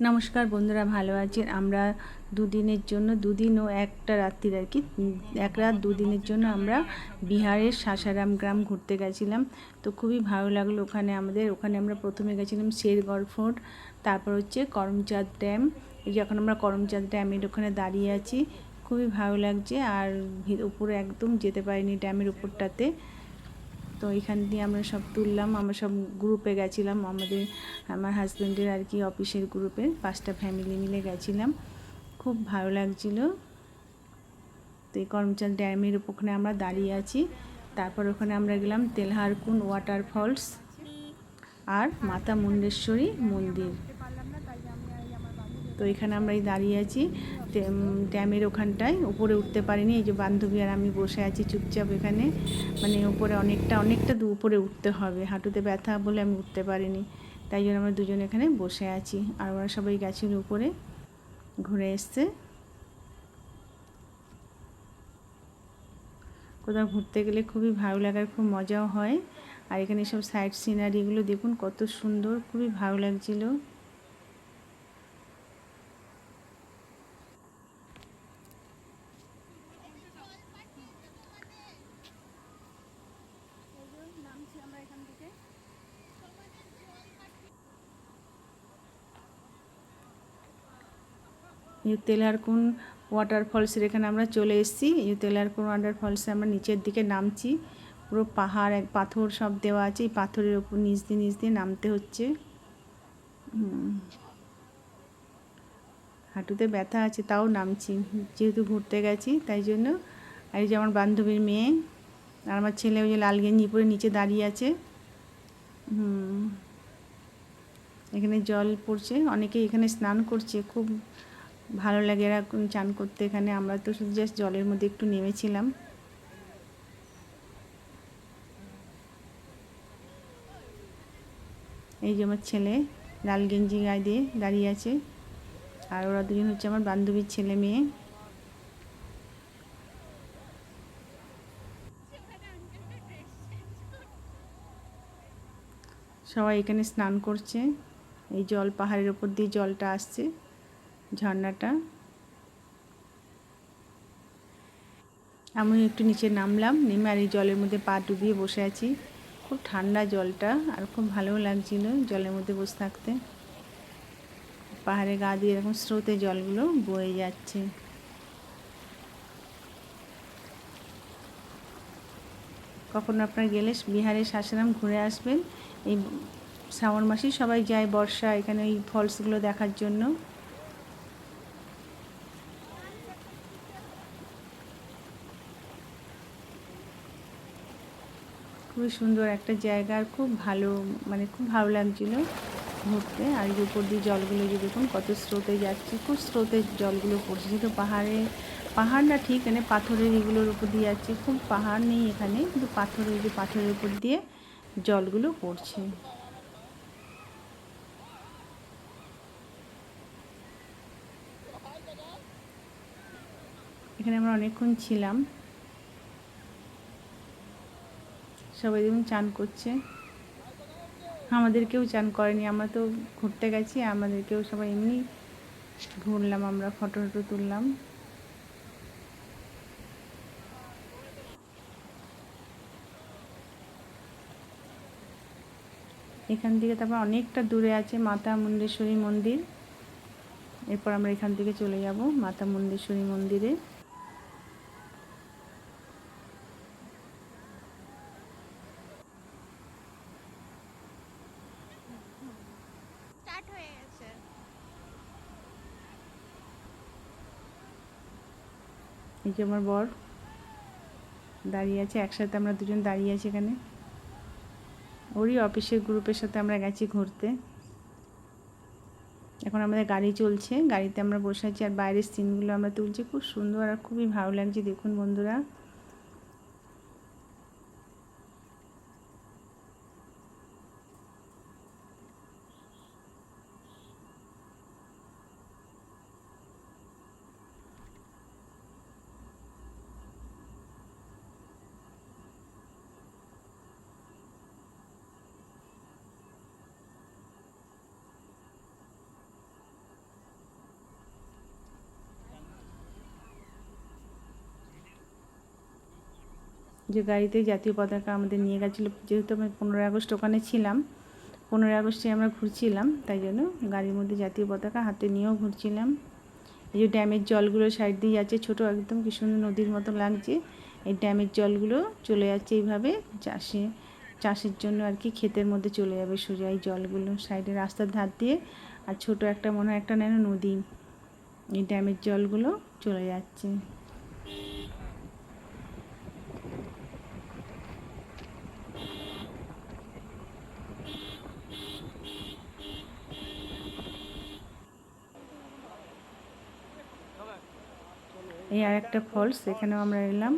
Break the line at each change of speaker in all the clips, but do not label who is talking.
নমস্কার বন্ধুরা, ভালো আছেন? আমরা দুদিনের জন্য, দুদিন ও একটা রাত্রির আর কি, এক রাত দুদিনের জন্য আমরা বিহারের সাসারাম গ্রাম ঘুরতে গেছিলাম। তো খুবই ভালো লাগলো ওখানে আমরা প্রথমে গেছিলাম শেরগড় ফোর্ট, তারপর হচ্ছে করমচাঁদ ড্যাম। এই যে এখন আমরা করমচাঁদ ড্যামের ওখানে দাঁড়িয়ে আছি, খুবই ভালো লাগছে। আর উপরে একদম যেতে পারিনি ড্যামের উপরটাতে। তো এখান দিয়ে আমরা সব তুললাম, আমরা সব গ্রুপে গেছিলাম, আমার হাজব্যান্ডের আর কি অফিসের গ্রুপে 5টা ফ্যামিলি মিলে গেছিলাম, খুব ভালো লাগছিল। তো এই করমচাঁদ ড্যামের ওখানে আমরা দাঁড়িয়ে আছি। তারপর ওখানে আমরা গেলাম তেলহারকুন্ড ওয়াটার ফলস আর মাতা মুন্ডেশ্বরী মন্দির। তো এখানে আমরা দাঁড়িয়ে আছি ড্যামের ওখানটায়, উপরে উঠতে পারিনি। এই যে বান্ধবী আর আমি বসে আছি চুপচাপ এখানে, মানে উপরে অনেকটা উপরে উঠতে হবে, হাঁটুতে ব্যথা বলে আমি উঠতে পারিনি, তাই জন্য আমরা দুজন এখানে বসে আছি। আর ওরা সবাই গেছিল উপরে, ঘুরে এসছে। কোথাও ঘুরতে গেলে খুবই ভালো লাগার, খুব মজাও হয়। আর এখানে সব সাইড সিনারিগুলো দেখুন কত সুন্দর, খুবই ভালো লাগছিলো। এই তেলহারকুন্ড ওয়াটারফলসের এখানে আমরা চলে এসেছি। এই তেলহারকুন্ড ওয়াটারফলসে আমরা নিচের দিকে নামছি, পুরো পাহাড়, এক পাথর সব দেওয়া আছে, এই পাথরের ওপর নিচ দিয়ে নামতে হচ্ছে। হাঁটুতে ব্যথা আছে তাও নামছি, যেহেতু ঘুরতে গেছি তাই জন্য। আর এই যে আমার বান্ধবীর মেয়ে আর আমার ছেলে, ওই যে লাল গেঞ্জি পরে নিচে দাঁড়িয়ে আছে। এখানে জল পড়ছে, অনেকে এখানে স্নান করছে, খুব ভালো লাগে এরা চান করতে এখানে। আমরা তো শুধু জাস্ট জলের মধ্যে একটু নেমেছিলাম। এই যে আমার ছেলে লাল গেঞ্জি গায়ে দিয়ে দাঁড়িয়ে আছে, আর ওরা দুজন হচ্ছে আমার বান্ধবীর ছেলে মেয়ে। সবাই এখানে স্নান করছে, এই জল পাহাড়ের ওপর দিয়ে জলটা আসছে, ঝর্ণাটা। আমি একটু নিচে নামলাম, নেমে আর এই জলের মধ্যে পা ডুবিয়ে বসে আছি। খুব ঠান্ডা জলটা, আর খুব ভালোও লাগছিল জলের মধ্যে বসে থাকতে। পাহাড়ে গা দিয়ে এরকম স্রোতে জলগুলো বয়ে যাচ্ছে। কখনো আপনারা গেলে বিহারের সাসারাম ঘুরে আসবেন। এই শ্রাবণ মাসেই সবাই যায়, বর্ষা, এখানে এই ফলসগুলো দেখার জন্য। খুবই সুন্দর একটা জায়গা, আর খুব ভালো, মানে খুব ভালো লাগছিলো ঘুরতে। আর এই উপর দিয়ে জলগুলো যে দেখুন কত স্রোতে যাচ্ছে, খুব স্রোতে জলগুলো পড়ছে। যেহেতু পাহাড় না ঠিক, এখানে পাথরের এগুলোর উপর দিয়ে যাচ্ছে, খুব পাহাড় নেই এখানে, কিন্তু পাথরের উপর দিয়ে জলগুলো পড়ছে। এখানে আমরা অনেকক্ষণ ছিলাম, সবাই দেখুন চান করছে। আমাদেরকেও চান করেনি, আমরা তো ঘুরতে গেছি, আমাদেরকেও সবাই এমনি ঘুরলাম, আমরা ফটো তুললাম। এখান থেকে তারপর অনেকটা দূরে আছে মাতা মুন্ডেশ্বরী মন্দির। এরপর আমরা এখান থেকে চলে যাব মাতা মুন্ডেশ্বরী মন্দিরে। এই যে আমার বর দাঁড়িয়ে আছে, একসাথে আমরা দুজন দাঁড়িয়ে আছি এখানে। ওরই অফিসের গ্রুপের সাথে আমরা গেছি ঘুরতে। এখন আমাদের গাড়ি চলছে, গাড়িতে আমরা বসে আছি, আর বাইরের সিনগুলো আমরা তুলছি, খুব সুন্দর আর খুবই ভালো লাগছে দেখুন বন্ধুরা। যে গাড়িতে জাতীয় পতাকা আমাদের নিয়ে গেছিলো, যেহেতু আমি 15ই আগস্ট ওখানে ছিলাম, 15ই আগস্টে আমরা ঘুরছিলাম, তাই জন্য গাড়ির মধ্যে জাতীয় পতাকা হাতে নিয়েও ঘুরছিলাম। এই যে ড্যামের জলগুলো সাইড দিয়ে যাচ্ছে, ছোটো একদম কি সুন্দর নদীর মতো লাগছে। এই ড্যামের জলগুলো চলে যাচ্ছে এইভাবে চাষের জন্য আর কি, ক্ষেতের মধ্যে চলে যাবে সোজা এই জলগুলো সাইডে রাস্তার ধার দিয়ে। আর ছোট একটা মনে হয় একটা নদী, এই ড্যামের জলগুলো চলে যাচ্ছে। এই আর একটা ফলস, এখানেও আমরা এলাম।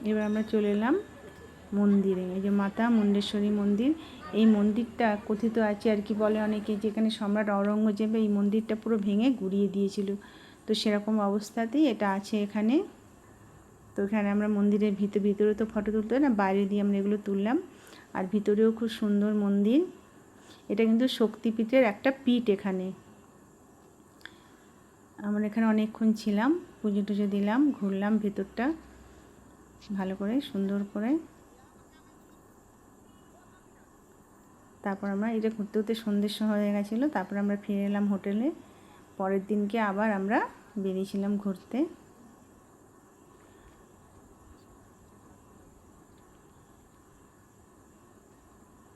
এবার আমরা চলে এলাম মন্দিরে। এই যে মাতা মুন্ডেশ্বরী মন্দির। এই মন্দিরটা কথিত আছে আর কি, বলে অনেকে, যেখানে সম্রাট অরঙ্গজেব এই মন্দিরটা পুরো ভেঙে গুড়িয়ে দিয়েছিল, তো সেরকম অবস্থাতেই এটা আছে এখানে। তো এখানে আমরা মন্দিরের ভিতরে তো ফটো তুলতে হয় না, বাইরে দিয়ে আমরা এগুলো তুললাম। আর ভিতরেও খুব সুন্দর মন্দির। এটা কিন্তু শক্তিপীঠের একটা পীঠ। এখানে আমরা এখানে অনেকক্ষণ ছিলাম, পুজো টুজো দিলাম, ঘুরলাম ভেতরটা ভালো করে সুন্দর করে। তারপর আমরা এটা ঘুরতে ঘুরতে সন্ধ্যের সময় হয়ে গেছিলো, তারপর আমরা ফিরে এলাম হোটেলে। পরের দিনকে আবার আমরা বেরিয়েছিলাম ঘুরতে।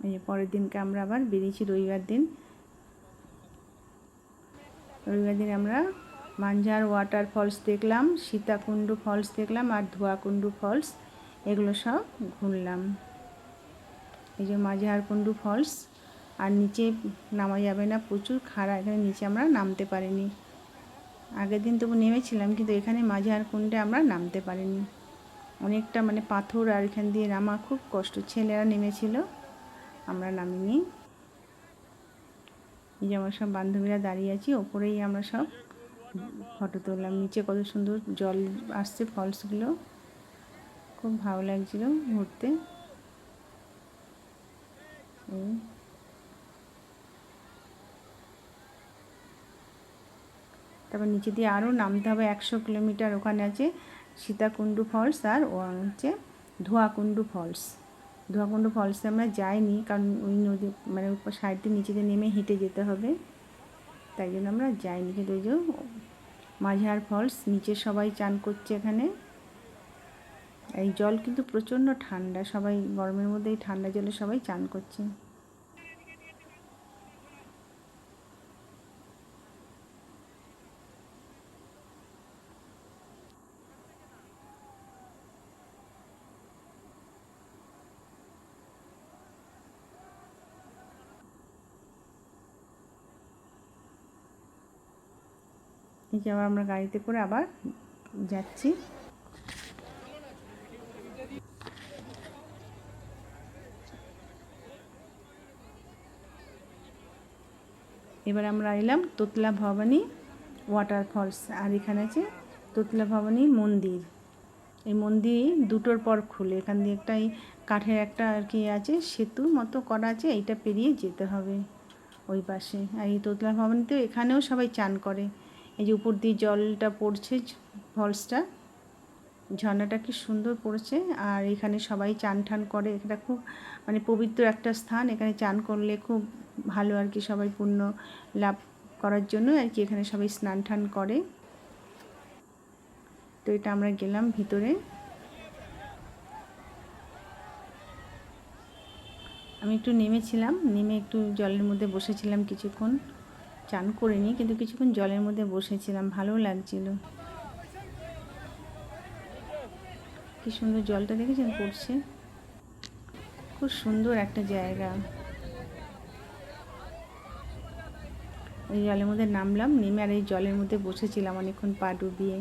এই পরের দিনকে আমরা আবার বেরিয়েছি রবিবার দিন। আমরা মানঝার ওয়াটার ফলস দেখলাম, সীতাকুণ্ডু ফলস দেখলাম, আর ধোয়াকুণ্ডু ফলস, এগুলো সব ঘুরলাম। এই যে মাঝহারকুণ্ডু ফলস, আর নিচে নামা যাবে না, প্রচুর খাড়া, এখানে নিচে আমরা নামতে পারিনি। আগের দিন তবু নেমেছিলাম, কিন্তু এখানে মাঝহারকুণ্ডে আমরা নামতে পারিনি, অনেকটা মানে পাথর, আর এখান দিয়ে নামা খুব কষ্ট। ছেলেরা নেমেছিল, আমরা নামিনি। এই যে আমরা সব বান্ধবীরা দাঁড়িয়ে আছি, ওপরেই আমরা সব ফটো তুললাম। নিচে কত সুন্দর জল আসছে, ফলসগুলো খুব ভালো লাগছিল ঘুরতে। তারপর নিচে দিয়ে আরও নামতে হবে 100 কিলোমিটার। ওখানে আছে সীতাকুণ্ডু ফলস আর হচ্ছে ধোয়াকুণ্ডু ফলস। ধোয়াকুণ্ডু ফলসে আমরা যাইনি, কারণ ওই নদী মানে সাইড দিয়ে নিচে দিয়ে নেমে হেঁটে যেতে হবে, তাই জন্য আমরা যাইনি। কিন্তু ওই যে মাঝহার ফলস, নিচে সবাই চান করছে এখানে। এই জল কিন্তু প্রচণ্ড ঠান্ডা, সবাই গরমের মধ্যে এই ঠান্ডা জলে সবাই চান করছে। এই যে আবার আমরা গাড়িতে করে আবার যাচ্ছি। এবার আমরা এলাম তোতলা ভবানী ওয়াটার ফলস, আর এখানে আছে তোতলা ভবানী মন্দির। এই মন্দির দুটোর পর খুলে, এখান দিয়ে একটা এই কাঠের একটা আর কি আছে, সেতু মতো করা আছে, এইটা পেরিয়ে যেতে হবে ওই পাশে। আর এই তোতলা ভবানীতেও এখানেও সবাই চান করে। এই যে উপর দিয়ে জলটা পড়ছে, ফলসটা, ঝর্ণাটা কি সুন্দর পড়েছে। আর এখানে সবাই চান ঠান করে, এটা খুব মানে পবিত্র একটা স্থান। এখানে চান করলে খুব ভালো আর কি, সবাই পুণ্য লাভ করার জন্য আর কি এখানে সবাই স্নান টান করে। তো এটা আমরা গেলাম ভিতরে। আমি একটু নেমেছিলাম, নেমে একটু জলের মধ্যে বসেছিলাম কিছুক্ষণ, চান করিনি কিন্তু কিছুক্ষণ জলের মধ্যে বসেছিলাম, ভালো লাগছিল। কি সুন্দর জলটা দেখেছেন পড়ছে, খুব সুন্দর একটা জায়গা। এই জলের মধ্যে নামলাম, নেমে আর এই জলের মধ্যে বসেছিলাম অনেকক্ষণ পা ডুবিয়ে।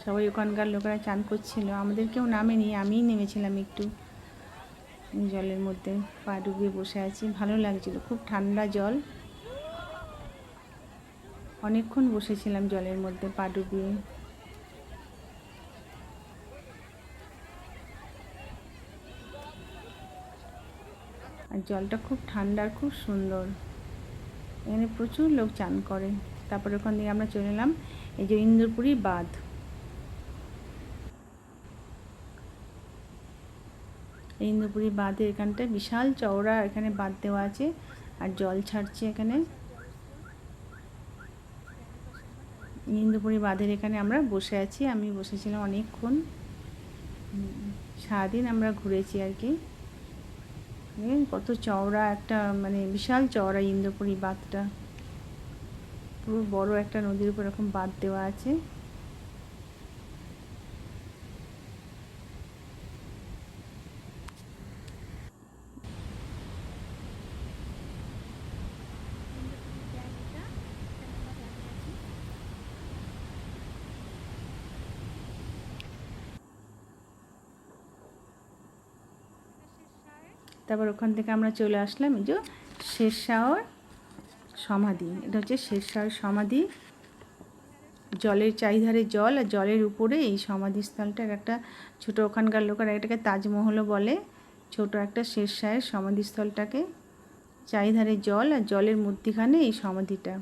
সবাই ওখানকার লোকেরা চান করছিল, আমাদের কেউ নামেনি, আমিই নেমেছিলাম একটু জলের মধ্যে, পা ডুবিয়ে বসে আছি, ভালো লাগছিল, খুব ঠান্ডা জল। অনেকক্ষণ বসেছিলাম জলের মধ্যে পা ডুবিয়ে। আর জলটা খুব ঠান্ডা আর খুব সুন্দর, এখানে প্রচুর লোক চান করে। তারপরে ওখান থেকে আমরা চলে এলাম এই যে ইন্দুরপুরি বাঁধ। এই ইন্দুরপুরি বাঁধের এখানটায় বিশাল চওড়া এখানে বাঁধ দেওয়া আছে, আর জল ছাড়ছে এখানে। ইন্দুরপুরি বাঁধের এখানে আমরা বসে আছি, আমি বসেছিলাম অনেকক্ষণ, সারাদিন আমরা ঘুরেছি আর কি। কত চওড়া একটা, মানে বিশাল চওড়া ইন্দুরপুরি বাঁধটা, পুরো বড় একটা নদীর উপর এরকম বাঁধ দেওয়া আছে। তারপর ওখান থেকে আমরা চলে আসলাম এই যে শেরশাহর সমাধি। এটা হচ্ছে শেরশাহর সমাধি, জলের চারিধারে জল, আর জলের উপরে এই সমাধিস্থলটার একটা ছোট, ওখানকার লোকেরা এটাকে তাজমহলও বলে, ছোট একটা শেরশাহের সমাধিস্থলটাকে। চারিধারে জল, আর জলের মধ্যিখানে এই সমাধিটা।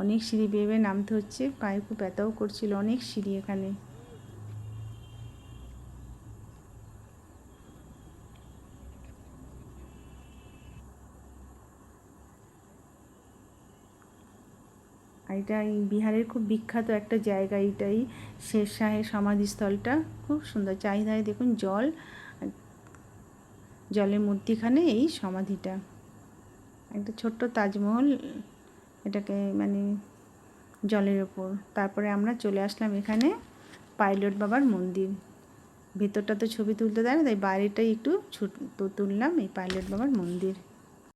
অনেক সিঁড়ি বেয়ে বেয়ে নামতে হচ্ছে, পায়ে খুব ব্যথাও করছিল, অনেক সিঁড়ি এখানে। আর এটা এই বিহারের খুব বিখ্যাত একটা জায়গা, এটাই শেরশাহের সমাধিস্থলটা, খুব সুন্দর। চারিধারে দেখুন জল, জলের মধ্যিখানে এই সমাধিটা, একটা ছোট্ট তাজমহল এটাকে, মানে জলের ওপর। তারপরে আমরা চলে আসলাম এখানে পাইলট বাবার মন্দির। ভেতরটা তো ছবি তুলতে দেয় না, তাই বাইরেটাই একটু তুললাম, এই পাইলট বাবার মন্দির।